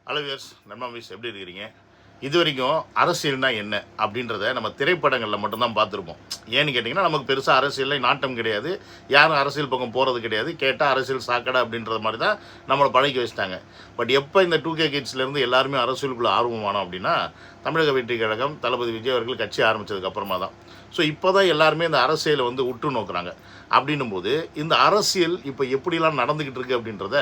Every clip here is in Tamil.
ஹலோ வியர்ஸ், நம்ம மிஸ் எப்படி இருக்கிறீங்க? இது வரைக்கும் அரசியல்னா என்ன அப்படின்றத நம்ம திரைப்படங்களில் மட்டும்தான் பார்த்துருப்போம். ஏன்னு கேட்டிங்கன்னா, நமக்கு பெருசாக அரசியலில் நாட்டம் கிடையாது. யாரும் அரசியல் பக்கம் போகிறது கிடையாது. கேட்டால் அரசியல் சாக்கடை அப்படின்ற மாதிரி தான் நம்மளை பழக்கி வச்சுட்டாங்க. பட் எப்போ இந்த 2K கிட்ஸ்லேருந்து எல்லாருமே அரசியலுக்குள்ளே ஆர்வமானோம் அப்படின்னா, தமிழக வெற்றி கழகம் தளபதி விஜய் அவர்கள் கட்சி ஆரம்பித்ததுக்கு அப்புறமா தான். ஸோ இப்போ தான் எல்லாருமே இந்த அரசியலை உற்று நோக்குறாங்க. அப்படின்னும்போது இந்த அரசியல் இப்போ எப்படிலாம் நடந்துக்கிட்டு இருக்குது அப்படின்றத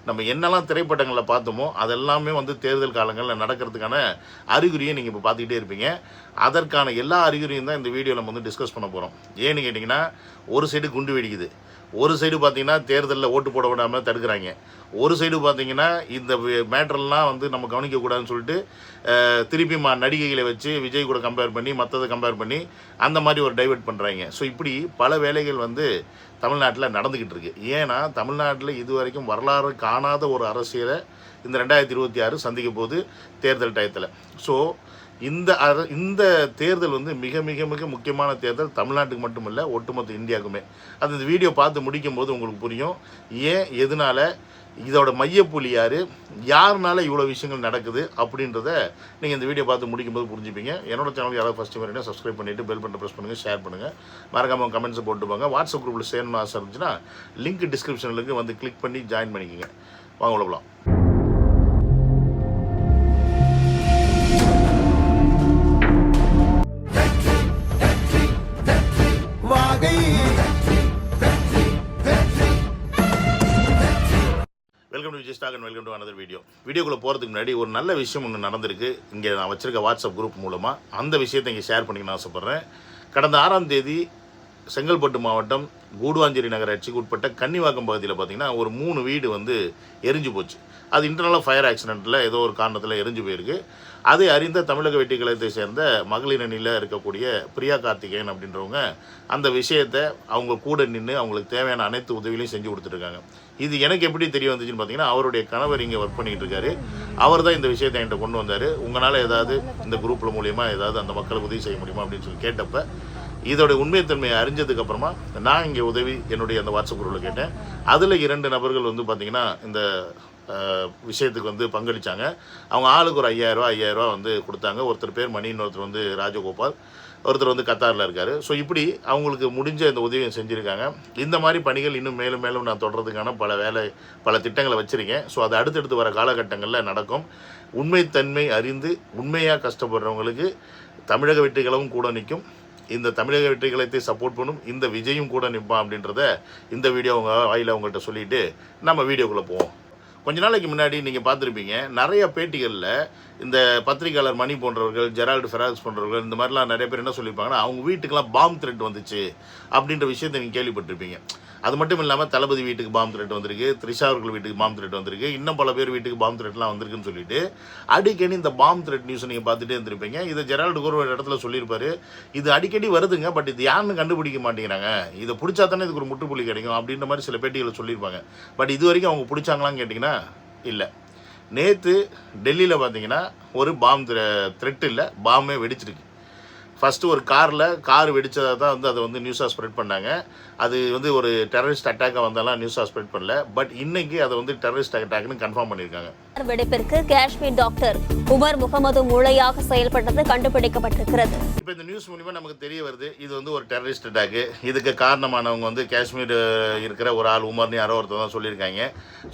நம்ம என்னெல்லாம் திரைப்படங்களில் பார்த்தோமோ அதெல்லாமே தேர்தல் காலங்களில் நடக்கிறதுக்கான அறிகுறியை நீங்கள் இப்போ பார்த்துக்கிட்டே இருப்பீங்க. அதற்கான எல்லா அறிகுறியும் தான் இந்த வீடியோவில் நம்ம டிஸ்கஸ் பண்ண போகிறோம். ஏன்னு கேட்டிங்கன்னா, ஒரு சைடு குண்டு வெடிக்குது, ஒரு சைடு பார்த்தீங்கன்னா தேர்தலில் ஓட்டு போட விடாமல் தடுக்கிறாங்க, ஒரு சைடு பார்த்தீங்கன்னா இந்த மேட்டர்லாம் நம்ம கவனிக்கக்கூடாதுன்னு சொல்லிட்டு திருப்பி நடிகைகளை வச்சு விஜய் கூட கம்பேர் பண்ணி மற்றதை கம்பேர் பண்ணி அந்த மாதிரி ஒரு டைவெர்ட் பண்ணுறாங்க. ஸோ இப்படி பல வேலைகள் தமிழ்நாட்டில் நடந்துக்கிட்டு இருக்குது. ஏன்னா தமிழ்நாட்டில் இது வரைக்கும் வரலாறு காணாத ஒரு அரசியலை இந்த 2026 சந்திக்க போது தேர்தல் டயத்தில். ஸோ இந்த தேர்தல் மிக மிக மிக முக்கியமான தேர்தல். தமிழ்நாட்டுக்கு மட்டுமில்லை, ஒட்டுமொத்த இந்தியாவுக்குமே. அது இந்த வீடியோ பார்த்து முடிக்கும் போது உங்களுக்கு புரியும் ஏன், எதனால், இதோட மையப்புள்ளி யாருனால இவ்வளோ விஷயங்கள் நடக்குது அப்படின்றத நீங்கள் இந்த வீடியோ பார்த்து முடிக்கும்போது புரிஞ்சுப்பீங்க. என்னோட சேனல் யாராவது ஃபஸ்ட்டு வரீங்கன்னா சப்ஸ்கிரைப் பண்ணிவிட்டு பெல் பட்டன் ப்ரெஸ் பண்ணுங்கள், ஷேர் பண்ணுங்கள், மறக்காமல் கமெண்ட்ஸை போட்டுப்பாங்க. வாட்ஸ்அப் குரூப்பில் சேரணும்னு ஆசை இருந்துச்சுன்னா லிங்க் டிஸ்கிரிப்ஷனில் கிளிக் பண்ணி ஜாயின் பண்ணிக்கோங்க. வாங்க உழவலாம். Welcome to Vijay stock and welcome to another வீடியோக்குள்ளே போகிறதுக்கு முன்னாடி ஒரு நல்ல விஷயம் ஒன்று நடந்திருக்கு. இங்கே நான் வச்சுருக்க வாட்ஸ்அப் குரூப் மூலமாக அந்த விஷயத்தை இங்கே ஷேர் பண்ணிக்கணும்னு ஆசைப்பட்றேன். கடந்த 6ஆம் தேதி செங்கல்பட்டு மாவட்டம் கூடுவாஞ்சேரி நகராட்சிக்கு உட்பட்ட கன்னிவாக்கம் பகுதியில் பார்த்திங்கன்னா ஒரு 3 வீடு எரிஞ்சு போச்சு. அது இன்டர்னலாக ஃபயர் ஆக்சிடெண்ட்டில் ஏதோ ஒரு காரணத்தில் எரிஞ்சு போயிருக்கு. அதை அறிந்த தமிழக வெற்றி கழகத்தை சேர்ந்த மகளிர் அணியில் இருக்கக்கூடிய பிரியா கார்த்திகேயன் அப்படின்றவங்க அந்த விஷயத்தை அவங்க கூட நின்று அவங்களுக்கு தேவையான அனைத்து உதவிகளையும் செஞ்சு கொடுத்துருக்காங்க. இது எனக்கு எப்படி தெரிய வந்துச்சுன்னு பார்த்தீங்கன்னா, அவருடைய கணவர் இங்கே ஒர்க் பண்ணிகிட்டு இருக்காரு. அவர் தான் இந்த விஷயத்தை என்கிட்ட கொண்டு வந்தார். உங்களால் ஏதாவது இந்த குரூப்பில் மூலியமாக ஏதாவது அந்த மக்களுக்கு உதவி செய்ய முடியுமா அப்படின்னு சொல்லி கேட்டப்போ, இதோட உண்மைத்தன்மையை அறிஞ்சதுக்கப்புறமா நான் இங்கே உதவி என்னுடைய அந்த வாட்ஸ்அப் குரூப்பில் கேட்டேன். அதில் 2 நபர்கள் பார்த்திங்கன்னா இந்த விஷயத்துக்கு பங்களித்தாங்க. அவங்க ஆளுக்கு ஒரு 5000 ரூபா கொடுத்தாங்க. ஒருத்தர் பேர் மணி, இன்னொருத்தர் ராஜகோபால், ஒருத்தர் கத்தாரில் இருக்கார். ஸோ இப்படி அவங்களுக்கு முடிஞ்ச இந்த உதவியை செஞ்சுருக்காங்க. இந்த மாதிரி பணிகள் இன்னும் மேலும் மேலும் நான் தொடர்றதுக்கான பல திட்டங்களை வச்சுருக்கேன். ஸோ அது அடுத்தடுத்து வர காலகட்டங்களில் நடக்கும். உண்மைத்தன்மை அறிந்து உண்மையாக கஷ்டப்படுறவங்களுக்கு தமிழக வெற்றி கழகம் கூட நிற்கும். இந்த தமிழக வெற்றி கழகத்தை சப்போர்ட் பண்ணும் இந்த விஜயும் கூட நிற்பான் அப்படின்றத இந்த வீடியோ அவங்க வாயில அவங்கள்ட்ட சொல்லிவிட்டு நம்ம வீடியோக்குள்ளே போவோம். கொஞ்ச நாளைக்கு முன்னாடி நீங்கள் பார்த்துருப்பீங்க, நிறைய பேட்டிகளில் இந்த பத்திரிகையாளர் மணி போன்றவர்கள், ஜெரால்டு ஃபெராக்ஸ் போன்றவர்கள், இந்த மாதிரிலாம் நிறைய பேர் என்ன சொல்லியிருப்பாங்கன்னா, அவங்க வீட்டுக்கெல்லாம் பாம் த்ரெட் வந்துச்சு அப்படின்ற விஷயத்தை நீங்கள் கேள்விப்பட்டிருப்பீங்க. அது மட்டும் இல்லாமல் தளபதி வீட்டுக்கு பாம் த்ரெட் வந்திருக்கு, த்ரிஷா அவர்கள் வீட்டுக்கு பாம் த்ரெட் வந்திருக்கு, இன்னும் பல பேர் வீட்டுக்கு பாம் த்ரெட்லாம் வந்திருக்குன்னு சொல்லிட்டு அடிக்கடி இந்த பாம் த்ரெட் நியூஸை நீங்கள் பார்த்துட்டே இருந்திருப்பீங்க. இதை ஜெரால்டு ஒரு இடத்துல சொல்லியிருப்பாரு, இது அடிக்கடி வருதுங்க, பட் இது யாருன்னு கண்டுபிடிக்க மாட்டேங்கிறாங்க, இதை பிடிச்சா தானே இதுக்கு ஒரு முற்றுப்புள்ளி கிடைக்கும் அப்படின்ற மாதிரி சில பேட்டிகளை சொல்லியிருப்பாங்க. பட் இது வரைக்கும் அவங்க பிடிச்சாங்களான்னு கேட்டிங்கன்னா இல்லை. நேற்று டெல்லியில் பார்த்தீங்கன்னா ஒரு பாம் த்ரெட் இல்லை, பாம்பே வெடிச்சிருக்கு. ஃபஸ்ட்டு ஒரு கார் வெடித்ததாக தான் அதை நியூஸாக ஸ்ப்ரெட் பண்ணாங்க. அது ஒரு டெரரிஸ்ட் அட்டாக்காக வந்தாலும் நியூஸாக ஸ்ப்ரெட் பண்ணல. பட் இன்னைக்கு அதை டெரரிஸ்ட் அட்டாக்னு கன்ஃபார்ம் பண்ணியிருக்காங்க. வெடிப்பிற்கு காஷ்மீர் டாக்டர் உமர் முகமது மூளையாக செயல்பட்டது கண்டுபிடிக்கப்பட்டிருக்கிறது. இப்போ இந்த நியூஸ் மூலிமா நமக்கு தெரிய வருது, இது ஒரு டெரரிஸ்ட் அட்டாக்கு. இதுக்கு காரணமானவங்க காஷ்மீர் இருக்கிற ஒரு ஆள் உமர்னு யாரோ ஒருத்தர் தான் சொல்லியிருக்காங்க.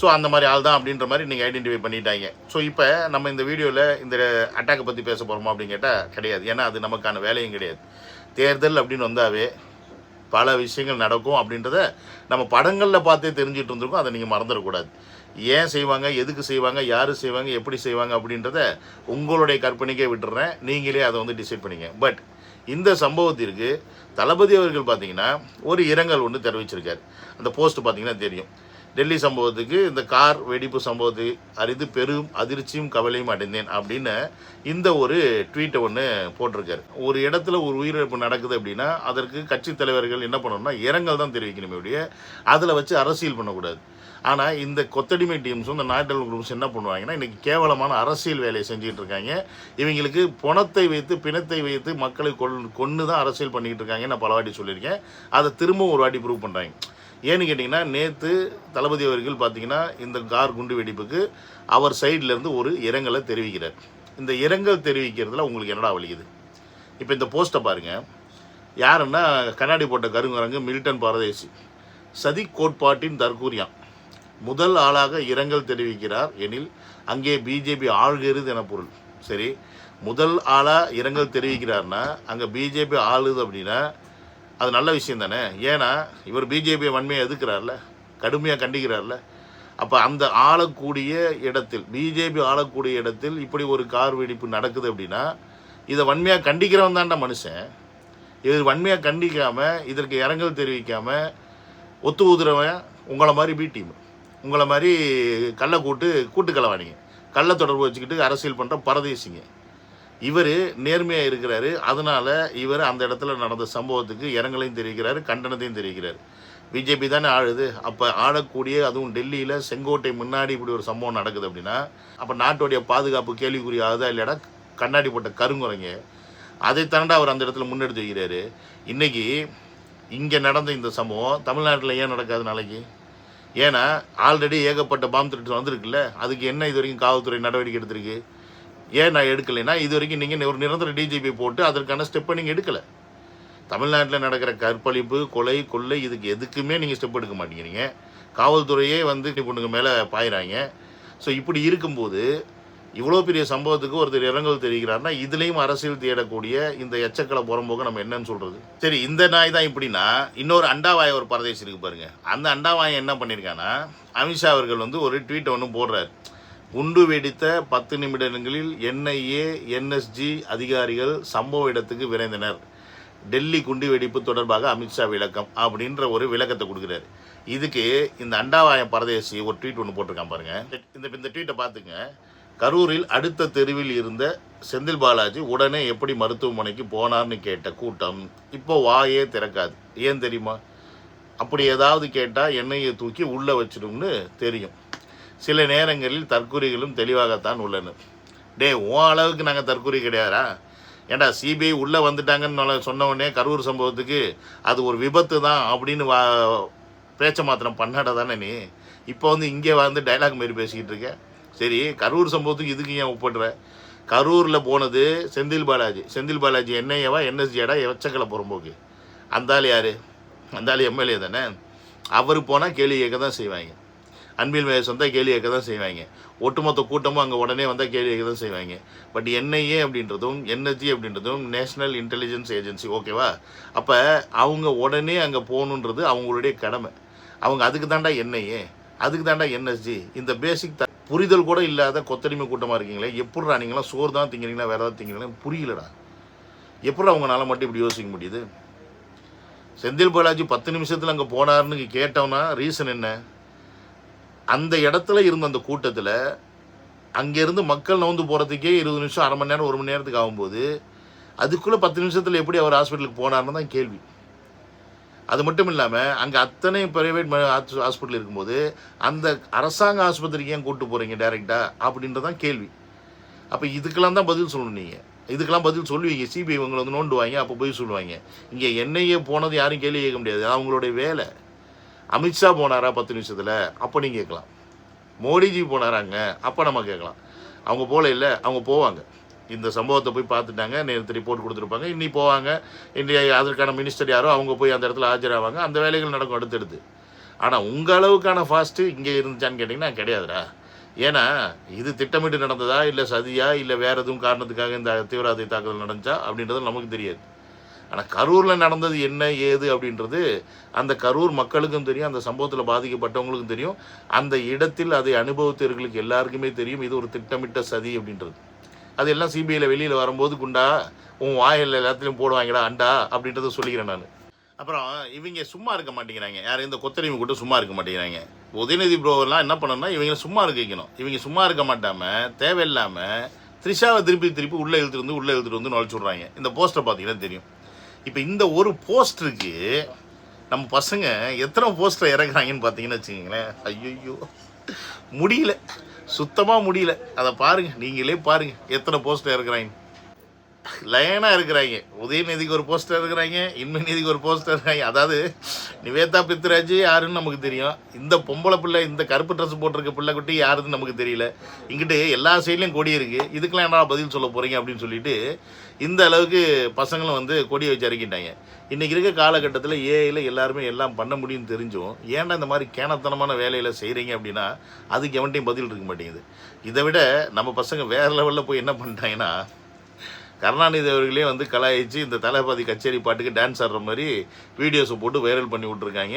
ஸோ அந்த மாதிரி ஆள் தான் அப்படின்ற மாதிரி நீங்கள் ஐடென்டிஃபை பண்ணிட்டாங்க. ஸோ இப்போ நம்ம இந்த வீடியோவில் இந்த அட்டாக்கை பற்றி பேச போகிறோமா அப்படின்னு கேட்டால் கிடையாது. ஏன்னா அது நமக்கான வேலையும் கிடையாது. தேர்தல் அப்படின்னு வந்தாவே பல விஷயங்கள் நடக்கும் அப்படின்றத நம்ம படங்களில் பார்த்தே தெரிஞ்சுட்டு இருந்திருக்கோம். அதை நீங்கள் மறந்துடக்கூடாது. ஏன் செய்வாங்க, எதுக்கு செய்வாங்க, யார் செய்வாங்க, எப்படி செய்வாங்க அப்படின்றத உங்களுடைய கற்பனைக்கே விட்டுறேன். நீங்களே அதை டிசைட் பண்ணிங்க. பட் இந்த சம்பவத்திற்கு தளபதி அவர்கள் பார்த்தீங்கன்னா ஒரு இரங்கல் ஒன்று தெரிவிச்சிருக்காரு. அந்த போஸ்ட் பார்த்தீங்கன்னா தெரியும். டெல்லி சம்பவத்துக்கு இந்த கார் வெடிப்பு சம்பவத்தை அறிந்து பெரும் அதிர்ச்சியும் கவலையும் அடைந்தேன் அப்படின்னு இந்த ஒரு ட்வீட்டை ஒன்று போட்டிருக்காரு. ஒரு இடத்துல ஒரு உயிரிழப்பு நடக்குது அப்படின்னா அதற்கு கட்சி தலைவர்கள் என்ன பண்ணணும்னா இரங்கல் தான் தெரிவிக்கணுமே ஒழிய அதில் வச்சு அரசியல் பண்ணக்கூடாது. ஆனால் இந்த கொத்தடிமை டீம்ஸும் இந்த நாட்டல் குரூப்ஸ் என்ன பண்ணுவாங்கன்னா இன்றைக்கி கேவலமான அரசியல் வேலையை செஞ்சுக்கிட்டு இருக்காங்க. இவங்களுக்கு பணத்தை வைத்து பிணத்தை வைத்து மக்களை கொன்று தான் அரசியல் பண்ணிக்கிட்டு இருக்காங்க. நான் பல வாட்டி சொல்லியிருக்கேன். அதை திரும்பவும் ஒரு வாட்டி ப்ரூவ் பண்ணுறாங்க. ஏன்னு கேட்டிங்கன்னா நேற்று தளபதி அவர்கள் பார்த்திங்கன்னா இந்த கார் குண்டு வெடிப்புக்கு அவர் சைட்லேருந்து ஒரு இரங்கலை தெரிவிக்கிறார். இந்த இரங்கல் தெரிவிக்கிறதுல உங்களுக்கு என்னடா வலிக்குது? இப்போ இந்த போஸ்ட்டை பாருங்கள். யாருன்னா கண்ணாடி போட்ட கருங்குரங்கு மில்டன் பாரதேசி சதி கோட்பாட்டின் தற்கூரியான் முதல் ஆளாக இரங்கல் தெரிவிக்கிறார் எனில் அங்கே பிஜேபி ஆள்கிறது என பொருள். சரி, முதல் ஆளாக இரங்கல் தெரிவிக்கிறார்னா அங்கே பிஜேபி ஆளுது அப்படின்னா அது நல்ல விஷயம் தானே. ஏன்னா இவர் பிஜேபியை வன்மையை எதிர்க்கிறார்ல, கடுமையாக கண்டிக்கிறார்ல. அப்போ அந்த ஆளக்கூடிய இடத்தில், பிஜேபி ஆளக்கூடிய இடத்தில் இப்படி ஒரு கார் வெடிப்பு நடக்குது அப்படின்னா இதை வன்மையாக கண்டிக்கிறவன் தான்டா மனுஷன். இது வன்மையாக கண்டிக்காமல் இதற்கு இரங்கல் தெரிவிக்காமல் ஒத்து ஊதுறவன் உங்களை மாதிரி பி டீம், உங்களை மாதிரி கள்ள கூட்டுக்கலவானிங்க, கள்ள தொடர்பு வச்சுக்கிட்டு அரசியல் பண்ணுற பரதேசிங்க. இவர் நேர்மையாக இருக்கிறாரு. அதனால் இவர் அந்த இடத்துல நடந்த சம்பவத்துக்கு இரங்கலையும் தெரிவிக்கிறாரு, கண்டனத்தையும் தெரிவிக்கிறார். பிஜேபி தானே ஆளுது. அப்போ ஆளக்கூடிய, அதுவும் டெல்லியில் செங்கோட்டை முன்னாடி இப்படி ஒரு சம்பவம் நடக்குது அப்படின்னா அப்போ நாட்டுடைய பாதுகாப்பு கேள்விக்குறி ஆகுதா இல்லைடா? கண்ணாடி போட்ட கருங்குறங்க அதை தாண்டா அவர் அந்த இடத்துல முன்னெடுத்து வைக்கிறாரு. இன்றைக்கி இங்கே நடந்த இந்த சம்பவம் தமிழ்நாட்டில் ஏன் நடக்காது நாளைக்கு? ஏன்னா ஆல்ரெடி ஏகப்பட்ட பாம்பு திருட்டு வந்திருக்குல்ல, அதுக்கு என்ன இது வரைக்கும் காவல்துறை நடவடிக்கை எடுத்திருக்கு? ஏன் நான் எடுக்கலைன்னா இது வரைக்கும் நீங்கள் ஒரு நிரந்தர டிஜிபி போட்டு அதற்கான ஸ்டெப்பை நீங்கள் எடுக்கலை. தமிழ்நாட்டில் நடக்கிற கற்பழிப்பு, கொலை, கொள்ளை இதுக்கு எதுக்குமே நீங்கள் ஸ்டெப் எடுக்க மாட்டேங்கிறீங்க. காவல்துறையே பொண்ணுங்க மேலே பாயிறாங்க. ஸோ இப்படி இருக்கும்போது இவ்வளோ பெரிய சம்பவத்துக்கு ஒருத்தர் இரங்கல் தெரிவிக்கிறாருன்னா இதுலேயும் அரசியல் தேடக்கூடிய இந்த எச்சக்களை புறம்போக்க நம்ம என்னன்னு சொல்கிறது? சரி, இந்த நாய் தான் இப்படின்னா இன்னொரு அண்டாவாய ஒரு பரதேசி இருக்கு பாருங்க. அந்த அண்டாவாயம் என்ன பண்ணியிருக்கான்னா அமித்ஷா அவர்கள் ஒரு ட்வீட்டை ஒன்று போடுறாரு. குண்டு வெடித்த 10 நிமிடங்களில் NIA NSG அதிகாரிகள் சம்பவ இடத்துக்கு விரைந்தனர். டெல்லி குண்டு வெடிப்பு தொடர்பாக அமித்ஷா விளக்கம் அப்படின்ற ஒரு விளக்கத்தை கொடுக்குறாரு. இதுக்கு இந்த அண்டாவாயம் பரதேசி ஒரு ட்வீட் ஒன்று போட்டிருக்கான் பாருங்க. இந்த ட்வீட்டை பார்த்துங்க. கரூரில் அடுத்த தெருவில் இருந்த செந்தில் பாலாஜி உடனே எப்படி மருத்துவமனைக்கு போனார்னு கேட்ட கூட்டம் இப்போ வாயே திறக்காது. ஏன் தெரியுமா? அப்படி ஏதாவது கேட்டால் எண்ணெயை தூக்கி உள்ளே வச்சிடும்னு தெரியும். சில நேரங்களில் தற்கொலைகளும் தெளிவாகத்தான் உள்ளனர். உன் அளவுக்கு நாங்கள் தற்கொலை கிடையாதா? ஏண்டா சிபிஐ உள்ளே வந்துட்டாங்கன்னு சொன்னவொடனே கரூர் சம்பவத்துக்கு அது ஒரு விபத்து தான் அப்படின்னு பேச்ச மாத்திரம் பண்ணாட தானே நீ? இப்போ இங்கே டைலாக் மாரி பேசிக்கிட்டு இருக்க. சரி, கரூர் சம்பவத்துக்கு இதுக்கு ஏன் ஒப்பிடுற? கரூரில் போனது செந்தில் பாலாஜி NIAவா NSGடா எச்சக்கலை புறம்போக்கு. அந்த ஆள் யார்? அந்த ஆள் MLA தானே. அவர் போனால் கேள்வி கேட்க தான் செய்வாங்க. அன்பில் மகேஷ் வந்தால் கேள்வி கேட்க தான் செய்வாங்க. ஒட்டுமொத்த கூட்டமும் அங்கே உடனே வந்தால் கேள்வி கேட்க தான் செய்வாங்க. பட் NIA அப்படின்றதும் NSG அப்படின்றதும் நேஷ்னல் இன்டெலிஜென்ஸ் ஏஜென்சி, ஓகேவா? அப்போ அவங்க உடனே அங்கே போகணுன்றது அவங்களுடைய கடமை. அவங்க அதுக்கு தாண்டா NIA, அதுக்கு தாண்டா NSG. இந்த பேசிக் புரிதல் கூட இல்லாத கொத்தடிமை கூட்டமாக இருக்கீங்களே. எப்படிடா நீங்களாம் சோறு தான் திங்கிறீங்களா வேறு ஏதாவது திங்கிறீங்களா? புரியலடா. எப்படா அவங்களால மட்டும் இப்படி யோசிக்க முடியுது? செந்தில் பாலாஜி 10 நிமிஷத்தில் அங்கே போனார்னு கேட்டோம்னா ரீசன் என்ன? அந்த இடத்துல இருந்த அந்த கூட்டத்தில் அங்கேருந்து மக்கள் நவுந்து போகிறதுக்கே 20 நிமிஷம், அரை மணி நேரம், 1 மணி நேரத்துக்கு ஆகும்போது அதுக்குள்ளே 10 நிமிஷத்தில் எப்படி அவர் ஹாஸ்பிட்டலுக்கு போனார்னு தான் கேள்வி. அது மட்டும் இல்லாமல் அங்கே அத்தனை ப்ரைவேட் ஹாஸ்பிட்டல் இருக்கும்போது அந்த அரசாங்க ஆஸ்பத்திரிக்கு ஏன் கூப்பிட்டு போகிறீங்க டைரெக்டாக அப்படின்றதான் கேள்வி. அப்போ இதுக்கெல்லாம் தான் பதில் சொல்லணும். நீங்கள் இதுக்கெல்லாம் பதில் சொல்லுவீங்க. சிபிஐ இவங்களை நோண்டுவாங்க, அப்போ போய் சொல்லுவாங்க. இங்கே NIA போனது யாரும் கேள்வி கேட்க முடியாது, அவங்களுடைய வேலை. அமித்ஷா போனாரா 10 நிமிஷத்தில்? அப்போ நீங்கள் கேட்கலாம். மோடிஜி போனாராங்க, அப்போ நம்ம கேட்கலாம். அவங்க போல இல்லை, அவங்க போவாங்க. இந்த சம்பவத்தை போய் பார்த்துட்டாங்க, நேற்று ரிப்போர்ட் கொடுத்துருப்பாங்க, இன்னி போவாங்க. இன்றைய அதற்கான மினிஸ்டர் யாரோ அவங்க போய் அந்த இடத்துல ஆஜராவாங்க. அந்த வேலைகள் நடக்கும் அடுத்தடுத்து. ஆனால் உங்கள் அளவுக்கான ஃபாஸ்ட்டு இங்கே இருந்துச்சான்னு கேட்டிங்கன்னா கிடையாதுடா. ஏன்னா இது திட்டமிட்டு நடந்ததா, இல்லை சதியா, இல்லை வேறு எதுவும் காரணத்துக்காக இந்த தீவிரவாத தாக்குதல் நடந்துச்சா அப்படின்றது நமக்கு தெரியாது. ஆனால் கரூரில் நடந்தது என்ன ஏது அப்படின்றது அந்த கரூர் மக்களுக்கும் தெரியும், அந்த சம்பவத்தில் பாதிக்கப்பட்டவங்களுக்கும் தெரியும், அந்த இடத்தில் அதை அனுபவித்தவர்களுக்கு எல்லாருக்குமே தெரியும் இது ஒரு திட்டமிட்ட சதி அப்படின்றது. அது எல்லாம் சிபிஐயில் வெளியில் வரும்போது குண்டா உன் வாயில் எல்லாத்துலேயும் போடுவாங்கடா அண்டா அப்படின்றத சொல்லிக்கிறேன் நான். அப்புறம் இவங்க சும்மா இருக்க மாட்டேங்கிறாங்க. யாரும் இந்த கொத்தடிமை கூட்டம் சும்மா இருக்க மாட்டேங்கிறாங்க. உதயநிதி ப்ரோவெல்லாம் என்ன பண்ணணும்னா இவங்களை சும்மா இருக்க வைக்கணும். இவங்க சும்மா இருக்க மாட்டாமல் தேவையில்லாமல் த்ரிஷாவை திருப்பி உள்ளே இழுத்துட்டு வந்து நுழைச்சு விட்றாங்க. இந்த போஸ்டரை பார்த்தீங்கன்னா தெரியும். இப்போ இந்த ஒரு போஸ்டருக்கு நம்ம பசங்க எத்தனை போஸ்டர் இறக்குறாங்கன்னு பார்த்தீங்கன்னு வச்சுக்கிங்களேன். ஐயோ முடியல, சுத்தமாக முடியல. அதை பாருங்கள், நீங்களே பாருங்கள் எத்தனை போஸ்டர் இறக்குறாங்க. லைனாக இருக்கிறாங்க. உதயநிதிக்கு ஒரு போஸ்டர் இருக்கிறாங்க, இன்மை நீதிக்கு ஒரு போஸ்டர் இருக்காங்க. அதாவது நிவேதா பித்ராஜ் யாருன்னு நமக்கு தெரியும், இந்த பொம்பளை பிள்ளை இந்த கருப்பு ட்ரெஸ் போட்டிருக்க பிள்ளை குட்டி யாருன்னு நமக்கு தெரியல. இங்கிட்டு எல்லா சைட்லேயும் கொடி இருக்குது, இதுக்கெல்லாம் என்ன பதில் சொல்ல போகிறீங்க அப்படின்னு சொல்லிட்டு இந்த அளவுக்கு பசங்களும் வந்து கொடியை வச்சு இறக்கிட்டாங்க. இன்றைக்கி இருக்க காலகட்டத்தில் ஏஐயில் எல்லாருமே எல்லாம் பண்ண முடியும்னு தெரிஞ்சும் ஏன்டா இந்த மாதிரி கேனத்தனமான வேலையில் செய்கிறீங்க அப்படின்னா அதுக்கு எவன்ட்டையும் பதில் இருக்க மாட்டேங்குது. இதை விட நம்ம பசங்க வேறு லெவலில் போய் என்ன பண்ணிட்டாங்கன்னா, கருணாநிதி அவர்களே வந்து கலாய்ச்சி இந்த தளபதி கச்சேரி பாட்டுக்கு டான்ஸ் ஆடுற மாதிரி வீடியோஸை போட்டு வைரல் பண்ணி விட்ருக்காங்க.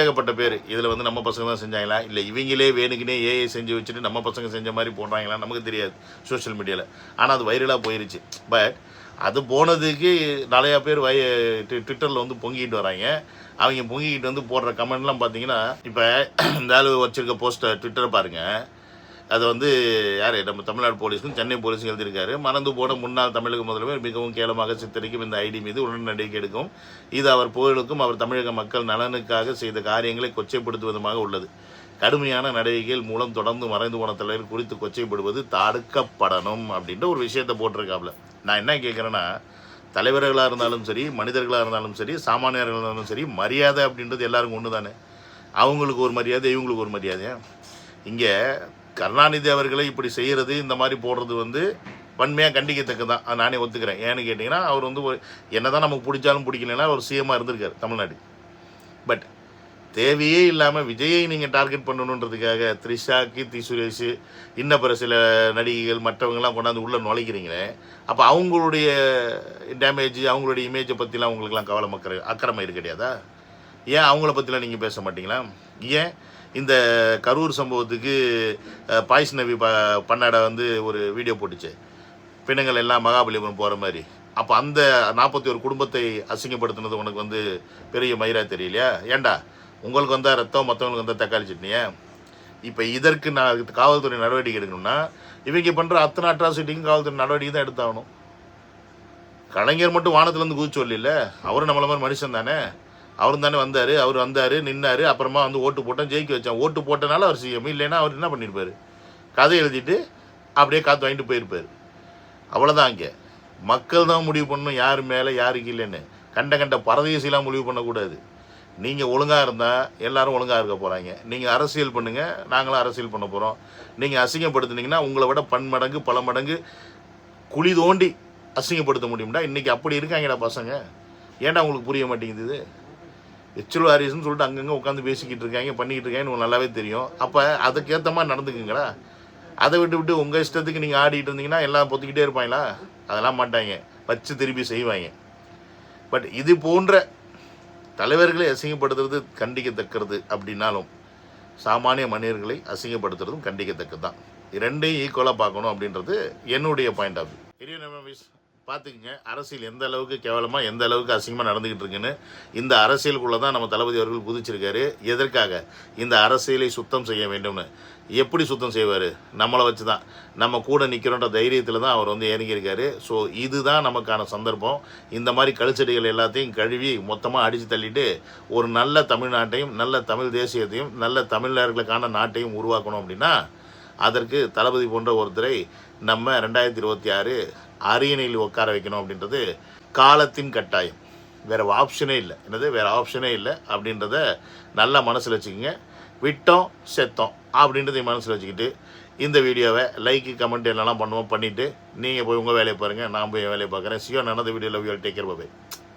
ஏகப்பட்ட பேர் இதில் வந்து நம்ம பசங்க தான் செஞ்சாங்களா, இல்லை இவங்களே வேணுக்குனே ஏஐ செஞ்சு வச்சுட்டு நம்ம பசங்க செஞ்ச மாதிரி போடுறாங்களா நமக்கு தெரியாது சோஷியல் மீடியாவில். ஆனால் அது வைரலாக போயிருச்சு. பட் அது போனதுக்கு நிறையா பேர் ட்விட்டரில் வந்து பொங்கிட்டு வராங்க. அவங்க பொங்கிக்கிட்டு வந்து போடுற கமெண்ட்லாம் பார்த்தீங்கன்னா, இப்போ இந்த ஆள் வச்சுருக்க போஸ்ட்டை ட்விட்டரை பாருங்கள். அது வந்து யார், நம்ம தமிழ்நாடு போலீஸுக்கும் சென்னை போலீஸும் எழுதியிருக்காரு. மறந்து போன முன்னாள் தமிழக முதல்வர் மிகவும் கேவலமாக சித்தரிக்கும் இந்த ஐடி மீது உடனடி நடவடிக்கை எடுக்கும். இது அவர் புகழுக்கும் அவர் தமிழக மக்கள் நலனுக்காக செய்த காரியங்களை கொச்சைப்படுத்துவதுமாக உள்ளது. கடுமையான நடவடிக்கைகள் மூலம் தொடர்ந்து மறைந்து போன தலைவர் குறித்து கொச்சைப்படுவது தடுக்கப்படணும் அப்படின்ற ஒரு விஷயத்தை போட்டிருக்காப்புல. நான் என்ன கேட்குறேன்னா, தலைவர்களாக இருந்தாலும் சரி, மனிதர்களாக இருந்தாலும் சரி, சாமானியர்களாக இருந்தாலும் சரி, மரியாதை அப்படின்றது எல்லாருக்கும் ஒன்று தானே. அவங்களுக்கு ஒரு மரியாதை, இவங்களுக்கு ஒரு மரியாதை. இங்கே கருணாநிதி அவர்களை இப்படி செய்கிறது, இந்த மாதிரி போடுறது வந்து வன்மையாக கண்டிக்கத்தக்க தான். அது நானே ஒத்துக்கிறேன். ஏன்னு கேட்டிங்கன்னா, அவர் வந்து என்ன தான் நமக்கு பிடிச்சாலும் பிடிக்கலன்னா அவர் சிஎம்மாக இருந்திருக்கார் தமிழ்நாடு. பட் தேவையே இல்லாமல் விஜயை நீங்கள் டார்கெட் பண்ணணுன்றதுக்காக த்ரிஷா, கீர்த்தி சுரேஷ், இன்னும் பிற சில நடிகைகள் மற்றவங்கெல்லாம் கொண்டாந்து உள்ளே நுழைக்கிறீங்களே, அப்போ அவங்களுடைய டேமேஜ், அவங்களுடைய இமேஜை பற்றிலாம் அவங்களுக்குலாம் அக்கறை கிடையாதா? ஏன் அவங்கள பற்றிலாம் நீங்கள் பேச மாட்டீங்களா? ஏன் இந்த கரூர் சம்பவத்துக்கு பாய்ஸ் நவி பன்னாடை வந்து ஒரு வீடியோ போட்டுச்சு, பிணங்கள் எல்லாம் மகாபலிபுரம் போகிற மாதிரி. அப்போ அந்த 41 குடும்பத்தை அசிங்கப்படுத்தினது உனக்கு வந்து பெரிய மயிரா தெரியலையா? ஏண்டா உங்களுக்கு வந்தால் ரத்தம், மற்றவங்களுக்கு வந்தால் தக்காளி சட்னியா? இப்போ இதற்கு நான் காவல்துறை நடவடிக்கை எடுக்கணும்னா இவங்க பண்ணுற அத்தனை அட்ராசிட்டிக்கும் காவல்துறை நடவடிக்கை தான் எடுத்தாகணும். கலைஞர் மட்டும் வானத்துலேருந்து குதிச்சு வரல, அவரும் நம்மள மாதிரி மனுஷன் தானே. அவரும் தானே வந்தார், அவர் வந்தார், நின்னார், அப்புறமா வந்து ஓட்டு போட்டான், ஜெயிக்க வச்சான். ஓட்டு போட்டனால அவர் சிஎம், இல்லைன்னா அவர் என்ன பண்ணியிருப்பார்? கதை எழுதிட்டு அப்படியே காற்று வாங்கிட்டு போயிருப்பார். அவ்வளோதான். இங்கே மக்கள் தான் முடிவு பண்ணணும் யார் மேலே யாருக்கு இல்லைன்னு. கண்ட பரதேசிலாம் முடிவு பண்ணக்கூடாது. நீங்கள் ஒழுங்காக இருந்தால் எல்லோரும் ஒழுங்காக இருக்க போகிறாங்க. நீங்கள் அரசியல் பண்ணுங்கள், நாங்களும் அரசியல் பண்ண போகிறோம். நீங்கள் அசிங்கப்படுத்துனீங்கன்னா உங்களை விட பன்மடங்கு பல மடங்கு குழி தோண்டி அசிங்கப்படுத்த முடியும்டா. இன்றைக்கி அப்படி இருக்காங்கடா பசங்க. ஏன்டா உங்களுக்கு புரிய மாட்டேங்குது? எச்எல் வாரிசுன்னு சொல்லிட்டு அங்கங்கே உட்காந்து பேசிக்கிட்டு இருக்காங்க, பண்ணிக்கிட்டு இருக்காங்கன்னு உங்களுக்கு நல்லாவே தெரியும். அப்போ அதுக்கேற்ற மாதிரி நடந்துக்குங்களா. அதை விட்டு உங்கள் இஷ்டத்துக்கு நீங்கள் ஆடிட்டு இருந்தீங்கன்னா எல்லாம் பொத்திக்கிட்டே இருப்பாங்களா? அதெல்லாம் மாட்டாங்க, வச்சு திருப்பி செய்வாங்க. பட் இது போன்ற தலைவர்களை அசிங்கப்படுத்துறது கண்டிக்கத்தக்கிறது அப்படின்னாலும் சாமானிய மனிதர்களை அசிங்கப்படுத்துறதும் கண்டிக்கத்தக்கது தான். ரெண்டையும் ஈக்குவலாக பார்க்கணும் அப்படின்றது என்னுடைய பாயிண்ட் ஆஃப் வியூ. பெரிய பார்த்துக்குங்க, அரசியல் எந்த அளவுக்கு கேவலமாக எந்த அளவுக்கு அசிங்கமாக நடந்துக்கிட்டு இருக்குன்னு. இந்த அரசியலுக்குள்ளே தான் நம்ம தளபதி அவர்கள் குதிச்சிருக்காரு. எதற்காக? இந்த அரசியலை சுத்தம் செய்ய வேண்டும்னு. எப்படி சுத்தம் செய்வார்? நம்மளை வச்சு தான். நம்ம கூட நிற்கிறோன்ற தைரியத்தில் தான் அவர் வந்து இறங்கியிருக்காரு. ஸோ இதுதான் நமக்கான சந்தர்ப்பம். இந்த மாதிரி கழுச்செடிகள் எல்லாத்தையும் கழுவி மொத்தமாக அடித்து தள்ளிட்டு ஒரு நல்ல தமிழ்நாட்டையும், நல்ல தமிழ் தேசியத்தையும், நல்ல தமிழர்களுக்கான நாட்டையும் உருவாக்கணும் அப்படின்னா அதற்கு தளபதி போன்ற ஒருத்தரை நம்ம 2026 அரியணையில் உட்கார வைக்கணும் அப்படின்றது காலத்தின் கட்டாயம். வேறு ஆப்ஷனே இல்லை. என்னது வேறு ஆப்ஷனே இல்லை அப்படின்றத நல்லா மனசில் வச்சுக்கோங்க. விட்டோம் செத்தோம் அப்படின்றத மனசில் வச்சுக்கிட்டு இந்த வீடியோவை லைக்கு கமெண்ட் என்னெல்லாம் பண்ணுவோம் பண்ணிவிட்டு நீங்கள் போய் உங்கள் வேலையை பாருங்கள், நான் போய் என் வேலையை பார்க்குறேன். சியோ another video. Love you all. Take care. Bye bye.